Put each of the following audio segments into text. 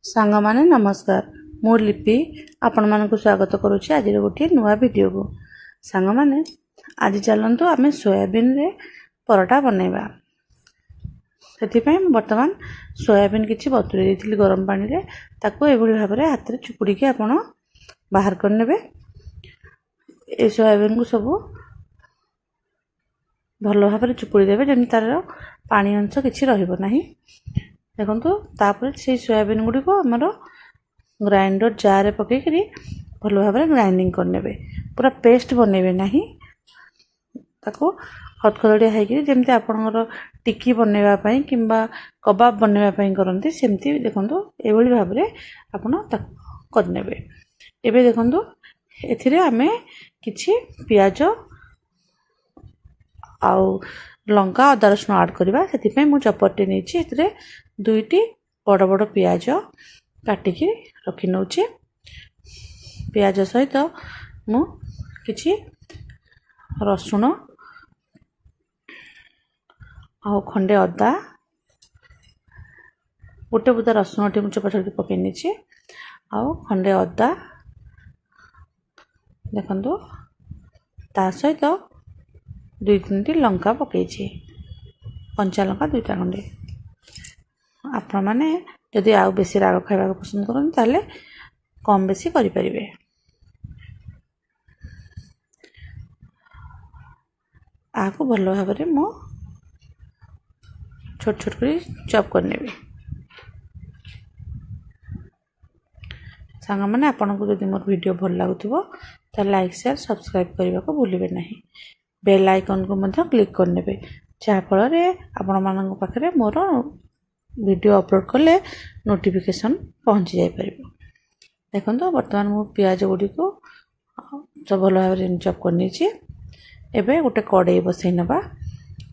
ସାଙ୍ଗମାନେ ନମସ୍କାର। ମୁଁ ଲିପି ଆପଣମାନଙ୍କୁ ସ୍ୱାଗତ କରୁଛି ଆଜିର ଗୋଟିଏ ନୂଆ ଭିଡ଼ିଓକୁ। ସାଙ୍ଗମାନେ ଆଜି ଚାଲନ୍ତୁ ଆମେ ସୋୟାବିନରେ ପରଟା ବନେଇବା। ସେଥିପାଇଁ ମୁଁ ବର୍ତ୍ତମାନ ସୋୟାବିନ କିଛି ବତୁରେଇ ଦେଇଥିଲି ଗରମ ପାଣିରେ। ତାକୁ ଏଭଳି ଭାବରେ ହାତରେ ଚୁପୁଡ଼ିକି ଆପଣ ବାହାର କରିନେବେ। ଏ ସୋୟାବିନକୁ ସବୁ ଭଲ ଭାବରେ ଚୁପୁଡ଼ି ଦେବେ ଯେମିତି ତାର ପାଣି ଅଂଶ କିଛି ରହିବ ନାହିଁ। ଦେଖନ୍ତୁ ତାପରେ ସେଇ ସୋୟାବିନ ଗୁଡ଼ିକୁ ଆମର ଗ୍ରାଇଣ୍ଡର ଜାରରେ ପକେଇକିରି ଭଲ ଭାବରେ ଗ୍ରାଇଣ୍ଡିଙ୍ଗ କରିନେବେ। ପୁରା ପେଷ୍ଟ ବନେଇବେ ନାହିଁ, ତାକୁ ଖଦଖଦଡ଼ିଆ ହେଇକିରି ଯେମିତି ଆପଣଙ୍କର ଟିକି ବନେଇବା ପାଇଁ କିମ୍ବା କବାବ ବନେଇବା ପାଇଁ କରନ୍ତି ସେମିତି ଦେଖନ୍ତୁ ଏଭଳି ଭାବରେ ଆପଣ ତାକୁ କରିନେବେ। ଏବେ ଦେଖନ୍ତୁ ଏଥିରେ ଆମେ କିଛି ପିଆଜ ଆଉ ଲଙ୍କା ଅଦା ରସୁଣ ଆଡ଼ କରିବା। ସେଥିପାଇଁ ମୁଁ ଚପରଟି ନେଇଛି, ଏଥିରେ 2ଟି ବଡ଼ ବଡ଼ ପିଆଜ କାଟିକି ରଖି ନେଉଛି। ପିଆଜ ସହିତ ମୁଁ କିଛି ରସୁଣ ଆଉ ଖଣ୍ଡେ ଅଦା, ଗୋଟେ ବୁଦା ରସୁଣଟି ମୁଁ ଚୋପା ଛଡ଼େଇକି ପକାଇ ନେଇଛି, ଆଉ ଖଣ୍ଡେ ଅଦା ଦେଖନ୍ତୁ, ତା ସହିତ 2-3ଟି ଲଙ୍କା ପକାଇଛି, କଞ୍ଚା ଲଙ୍କା 2ଟା ଖଣ୍ଡେ। ଆପଣମାନେ ଯଦି ଆଉ ବେଶୀ ରାଗ ଖାଇବାକୁ ପସନ୍ଦ କରନ୍ତି ତାହେଲେ କମ୍ ବେଶୀ କରିପାରିବେ। ଆକୁ ଭଲ ଭାବରେ ମୁଁ ଛୋଟ ଛୋଟ କରି ଚପ୍ କରିନେବି। ସାଙ୍ଗମାନେ ଆପଣଙ୍କୁ ଯଦି ମୋର ଭିଡ଼ିଓ ଭଲ ଲାଗୁଥିବ ତାହେଲେ ଲାଇକ୍ ସେୟାର ସବସ୍କ୍ରାଇବ୍ କରିବାକୁ ଭୁଲିବେ ନାହିଁ। ବେଲ୍ ଆଇକନ୍କୁ ମଧ୍ୟ କ୍ଲିକ୍ କରିନେବେ, ଯାହାଫଳରେ ଆପଣମାନଙ୍କ ପାଖରେ ମୋର ଭିଡ଼ିଓ ଅପଲୋଡ଼ କଲେ ନୋଟିଫିକେସନ୍ ପହଞ୍ଚି ଯାଇପାରିବ। ଦେଖନ୍ତୁ ବର୍ତ୍ତମାନ ମୁଁ ପିଆଜ ଗୁଡ଼ିକୁ ସବୁ ଭଲ ଭାବରେ ଚପ୍ କରିନେଇଛି। ଏବେ ଗୋଟେ କଡ଼େଇ ବସାଇ ନେବା।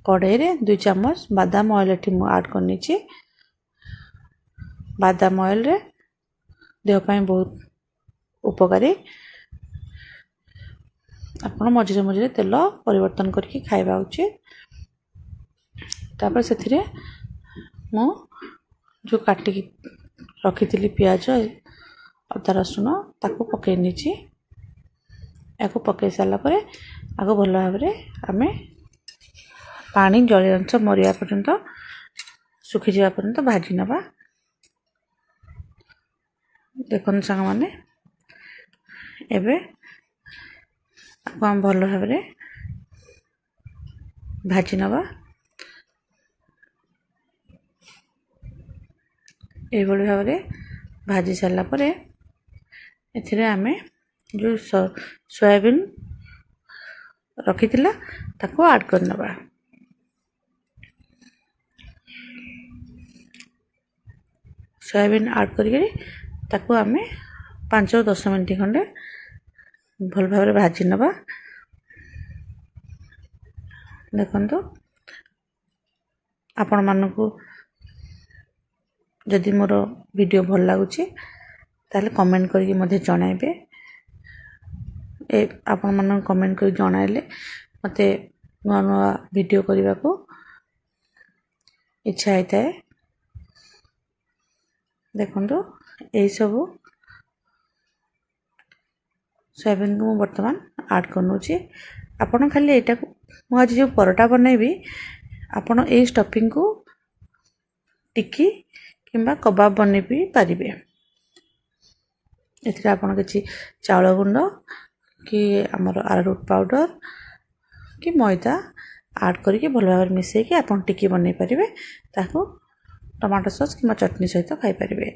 କଡ଼େଇରେ 2 ଚାମଚ ବାଦାମ ଅଏଲ୍ ଏଠି ମୁଁ ଆଡ଼୍ କରିନେଇଛି। ବାଦାମ ଅଏଲ୍ରେ ଦେହ ପାଇଁ ବହୁତ ଉପକାରୀ। ଆପଣ ମଝିରେ ମଝିରେ ତେଲ ପରିବର୍ତ୍ତନ କରିକି ଖାଇବା ଉଚିତ। ତାପରେ ସେଥିରେ ମୁଁ ଯେଉଁ କାଟିକି ରଖିଥିଲି ପିଆଜ ଅଦା ରସୁଣ ତାକୁ ପକାଇ ନେଇଛି। ୟାକୁ ପକାଇ ସାରିଲା ପରେ ଆକୁ ଭଲ ଭାବରେ ଆମେ ପାଣି ଜଳୀୟ ଅଂଶ ମରିବା ପର୍ଯ୍ୟନ୍ତ, ଶୁଖିଯିବା ପର୍ଯ୍ୟନ୍ତ ଭାଜି ନେବା। ଦେଖନ୍ତୁ ସାଙ୍ଗମାନେ ଏବେ ଆକୁ ଆମେ ଭଲ ଭାବରେ ଭାଜି ନେବା। ଏଇଭଳି ଭାବରେ ଭାଜି ସାରିଲା ପରେ ଏଥିରେ ଆମେ ଯେଉଁ ସୋୟାବିନ ରଖିଥିଲା ତାକୁ ଆଡ଼୍ କରିନେବା। ସୋୟାବିନ ଆଡ଼୍ କରିକି ତାକୁ ଆମେ 5-10 ମିନିଟ୍ ଖଣ୍ଡେ ଭଲ ଭାବରେ ଭାଜି ନେବା। ଦେଖନ୍ତୁ ଆପଣମାନଙ୍କୁ ଯଦି ମୋର ଭିଡ଼ିଓ ଭଲ ଲାଗୁଛି ତାହେଲେ କମେଣ୍ଟ କରିକି ମଧ୍ୟ ଜଣାଇବେ। ଆପଣମାନଙ୍କୁ କମେଣ୍ଟ କରି ଜଣାଇଲେ ମୋତେ ନୂଆ ନୂଆ ଭିଡ଼ିଓ କରିବାକୁ ଇଚ୍ଛା ହେଇଥାଏ। ଦେଖନ୍ତୁ ଏହିସବୁ ସୋୟାବିନକୁ ମୁଁ ବର୍ତ୍ତମାନ ଆଡ଼୍ କରିନେଉଛି। ଆପଣ ଖାଲି ଏଇଟାକୁ, ମୁଁ ଆଜି ଯେଉଁ ପରଟା ବନେଇବି, ଆପଣ ଏଇ ଷ୍ଟଫିଙ୍ଗକୁ ଟିକି କିମ୍ବା କବାବ ବନେଇ ବି ପାରିବେ। ଏଥିରେ ଆପଣ କିଛି ଚାଉଳ ଗୁଣ୍ଡ କି ଆମର ଆରାରୁଟ୍ ପାଉଡ଼ର କି ମଇଦା ଆଡ଼୍ କରିକି ଭଲ ଭାବରେ ମିଶାଇକି ଆପଣ ଟିକି ବନେଇ ପାରିବେ। ତାକୁ ଟମାଟୋ ସସ୍ କିମ୍ବା ଚଟଣି ସହିତ ଖାଇପାରିବେ।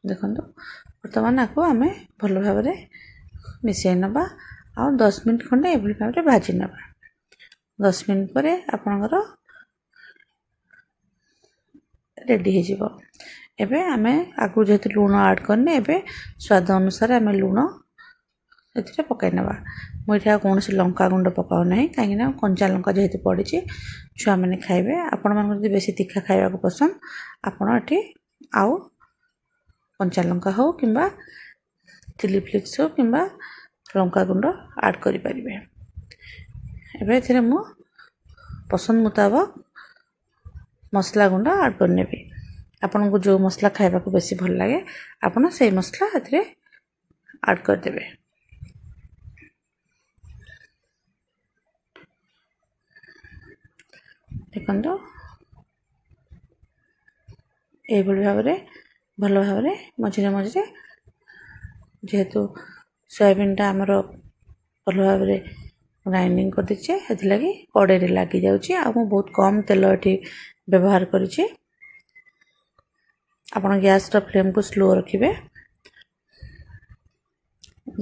ଦେଖନ୍ତୁ ବର୍ତ୍ତମାନ ଆକୁ ଆମେ ଭଲ ଭାବରେ ମିଶାଇ ନେବା ଆଉ 10 ମିନିଟ୍ ଖଣ୍ଡେ ଏଭଳି ଭାବରେ ଭାଜି ନେବା। 10 ମିନିଟ୍ ପରେ ଆପଣଙ୍କର ରେଡ଼ି ହେଇଯିବ। ଏବେ ଆମେ ଆଗରୁ ଯେହେତୁ ଲୁଣ ଆଡ଼୍ କରିନେ, ଏବେ ସ୍ୱାଦ ଅନୁସାରେ ଆମେ ଲୁଣ ଏଥିରେ ପକାଇ ନେବା। ମୁଁ ଏଠି ଆଉ କୌଣସି ଲଙ୍କା ଗୁଣ୍ଡ ପକାଉ ନାହିଁ, କାହିଁକିନା କଞ୍ଚା ଲଙ୍କା ଯେହେତୁ ପଡ଼ିଛି ଛୁଆମାନେ ଖାଇବେ। ଆପଣମାନଙ୍କୁ ଯଦି ବେଶୀ ତୀଖା ଖାଇବାକୁ ପସନ୍ଦ ଆପଣ ଏଠି ଆଉ କଞ୍ଚା ଲଙ୍କା ହେଉ କିମ୍ବା ଚିଲି ଫ୍ଲେକ୍ସ ହେଉ କିମ୍ବା ଲଙ୍କା ଗୁଣ୍ଡ ଆଡ଼୍ କରିପାରିବେ। ଏବେ ଏଥିରେ ମୁଁ ପସନ୍ଦ ମୁତାବକ ମସଲା ଗୁଣ୍ଡ ଆଡ଼୍ କରିନେବି। ଆପଣଙ୍କୁ ଯେଉଁ ମସଲା ଖାଇବାକୁ ବେଶୀ ଭଲ ଲାଗେ ଆପଣ ସେଇ ମସଲା ଏଥିରେ ଆଡ଼୍ କରିଦେବେ। ଦେଖନ୍ତୁ ଏଇଭଳି ଭାବରେ ଭଲ ଭାବରେ ମଝିରେ ମଝିରେ ଯେହେତୁ ସୋୟାବିନଟା ଆମର ଭଲ ଭାବରେ ଗ୍ରାଇଣ୍ଡିଙ୍ଗ କରିଦେଇଛେ ସେଥିଲାଗି କଡ଼େଇରେ ଲାଗିଯାଉଛି। ଆଉ ମୁଁ ବହୁତ କମ୍ ତେଲ ଏଠି ବ୍ୟବହାର କରିଛି। ଆପଣ ଗ୍ୟାସ୍ର ଫ୍ଲେମ୍କୁ ସ୍ଲୋ ରଖିବେ,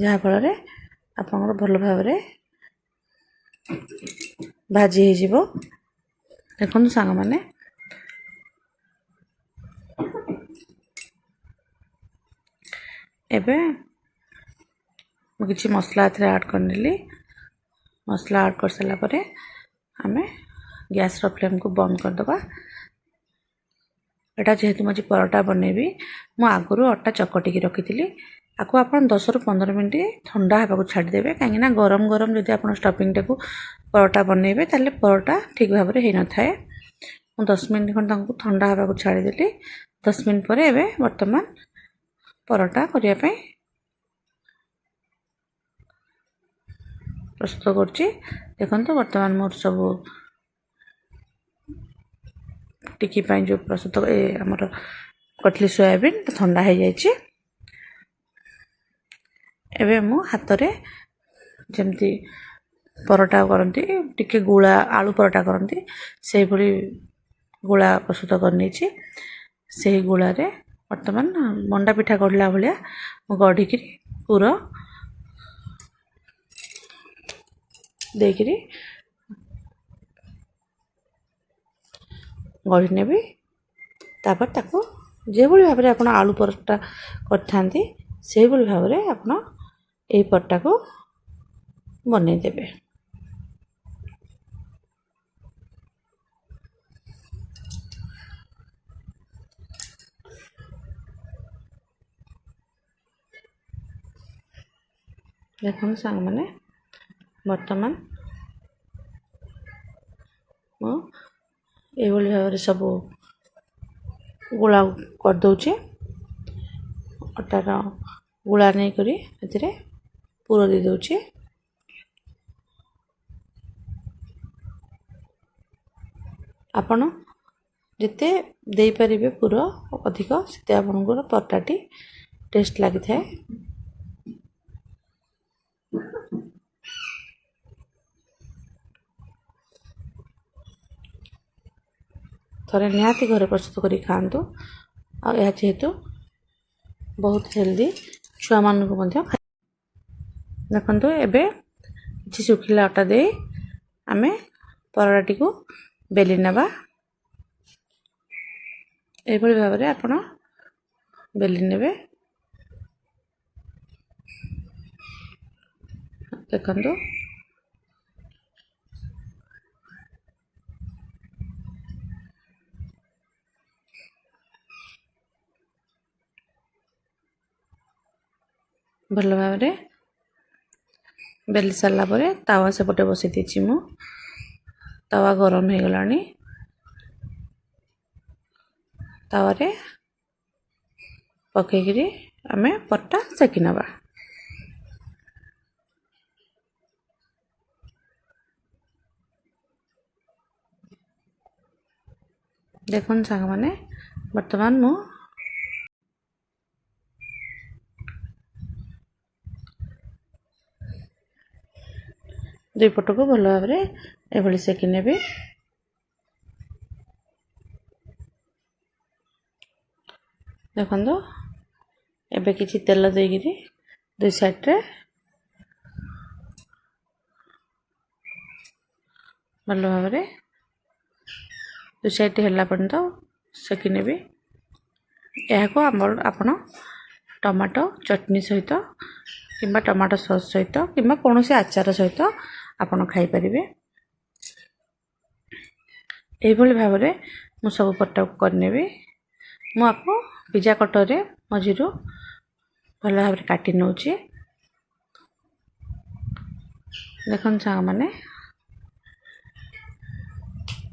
ଯାହାଫଳରେ ଆପଣଙ୍କର ଭଲ ଭାବରେ ଭାଜି ହେଇଯିବ। ଦେଖନ୍ତୁ ସାଙ୍ଗମାନେ ଏବେ ମୁଁ କିଛି ମସଲା ଏଥିରେ ଆଡ଼୍ କରିନେଲି। ମସଲା ଆଡ଼୍ କରିସାରିଲା ପରେ ଆମେ ଗ୍ୟାସ୍ର ଫ୍ଲେମ୍କୁ ବନ୍ଦ କରିଦେବା। ଏଇଟା ଯେହେତୁ ମୁଁ ଆଜି ପରଟା ବନେଇବି, ମୁଁ ଆଗରୁ ଅଟା ଚକଟିକି ରଖିଥିଲି। ଆକୁ ଆପଣ 10ରୁ 15 ମିନିଟ୍ ଥଣ୍ଡା ହେବାକୁ ଛାଡ଼ିଦେବେ, କାହିଁକିନା ଗରମ ଗରମ ଯଦି ଆପଣ ଷ୍ଟଫିଂଟାକୁ ପରଟା ବନେଇବେ ତାହେଲେ ପରଟା ଠିକ୍ ଭାବରେ ହେଇନଥାଏ। ମୁଁ 10 ମିନିଟ୍ ଖଣ୍ଡେ ତାଙ୍କୁ ଥଣ୍ଡା ହେବାକୁ ଛାଡ଼ିଦେଲି। 10 ମିନିଟ୍ ପରେ ଏବେ ବର୍ତ୍ତମାନ ପରଟା କରିବା ପାଇଁ ପ୍ରସ୍ତୁତ କରୁଛି। ଦେଖନ୍ତୁ ବର୍ତ୍ତମାନ ମୋର ସବୁ ଟିକି ପାଇଁ ଯେଉଁ ପ୍ରସ୍ତୁତ ଆମର କରିଥିଲି ସୋୟାବିନ୍ ଥଣ୍ଡା ହେଇଯାଇଛି। ଏବେ ମୁଁ ହାତରେ ଯେମିତି ପରଟା କରନ୍ତି, ଟିକେ ଗୁଳା ଆଳୁ ପରଟା କରନ୍ତି, ସେଇଭଳି ଗୁଳା ପ୍ରସ୍ତୁତ କରିନେଇଛି। ସେହି ଗୁଳାରେ ବର୍ତ୍ତମାନ ମଣ୍ଡା ପିଠା ଗଢ଼ିଲା ଭଳିଆ ମୁଁ ଗଢ଼ିକିରି ପୁର ଦେଇକିରି ଗଢ଼ି ନେବି। ତାପରେ ତାକୁ ଯେଭଳି ଭାବରେ ଆପଣ ଆଳୁ ପରଟା କରିଥାନ୍ତି ସେଇଭଳି ଭାବରେ ଆପଣ ଏହି ପରଟାକୁ ବନେଇଦେବେ। ଦେଖନ୍ତୁ ସାଙ୍ଗମାନେ ବର୍ତ୍ତମାନ ମୁଁ ଏଇଭଳି ଭାବରେ ସବୁ ଗୁଳା କରିଦେଉଛି। ଅଟାର ଗୁଳା ନେଇକରି ଏଥିରେ ପୁର ଦେଇଦେଉଛି। ଆପଣ ଯେତେ ଦେଇପାରିବେ ପୁର ଅଧିକ ସେତେ ଆପଣଙ୍କର ପରଟାଟି ଟେଷ୍ଟ ଲାଗିଥାଏ। ଥରେ ନିହାତି ଘରେ ପ୍ରସ୍ତୁତ କରି ଖାଆନ୍ତୁ। ଆଉ ଏହା ଯେହେତୁ ବହୁତ ହେଲ୍ଦି, ଛୁଆମାନଙ୍କୁ ମଧ୍ୟ ଦେଖନ୍ତୁ ଏବେ କିଛି ଶୁଖିଲା ଅଟା ଦେଇ ଆମେ ପରଟାଟିକୁ ବେଲି ନେବା। ଏହିଭଳି ଭାବରେ ଆପଣ ବେଲି ନେବେ। ଦେଖନ୍ତୁ ଭଲ ଭାବରେ ବେଲି ସାରିଲା ପରେ ତାୱା ସେପଟେ ବସାଇ ଦେଇଛି। ମୁଁ ତାୱା ଗରମ ହେଇଗଲାଣି। ତାୱାରେ ପକାଇକିରି ଆମେ ପରଟା ସେକି ନେବା। ଦେଖନ୍ତୁ ସାଙ୍ଗମାନେ ବର୍ତ୍ତମାନ ମୁଁ ଦୁଇ ପଟକୁ ଭଲ ଭାବରେ ଏଭଳି ସେକି ନେବି। ଦେଖନ୍ତୁ ଏବେ କିଛି ତେଲ ଦେଇକିରି ଦୁଇ ସାଇଡ଼୍ରେ ଭଲ ଭାବରେ ଦୁଇ ସାଇଡ଼୍ ହେଲା ପର୍ଯ୍ୟନ୍ତ ସେକି ନେବି। ଏହାକୁ ଆପଣ ଟମାଟୋ ଚଟଣି ସହିତ କିମ୍ବା ଟମାଟୋ ସସ୍ ସହିତ କିମ୍ବା କୌଣସି ଆଚାର ସହିତ ଆପଣ ଖାଇପାରିବେ। ଏହିଭଳି ଭାବରେ ମୁଁ ସବୁ ପରଟାକୁ କରିନେବି। ମୁଁ ଆକୁ ପିଜା କଟରରେ ମଝିରୁ ଭଲ ଭାବରେ କାଟି ନେଉଛି। ଦେଖନ୍ତୁ ସାଙ୍ଗମାନେ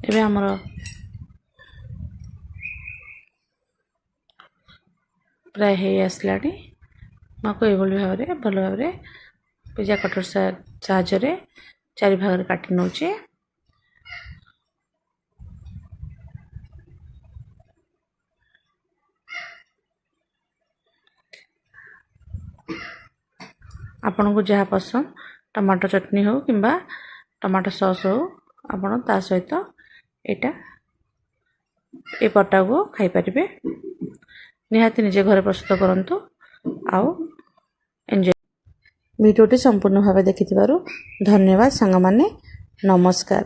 ଏବେ ଆମର प्राय हो आसलानी माको एभली भाव भल भाव पिज्जा कटर साहाय्य चारि भाग काटि नौचे। आपन को जहाँ पसंद टमाटो चटनी हो कि टमाटो सॉस हो आपण ता सहित एटा ए पटा को खाई परिबे। निहाती निजे घर प्रस्तुत करंतु आउ एंजॉय। वीडियोटी संपूर्ण भाव देखि धन्यवाद सांग माने नमस्कार।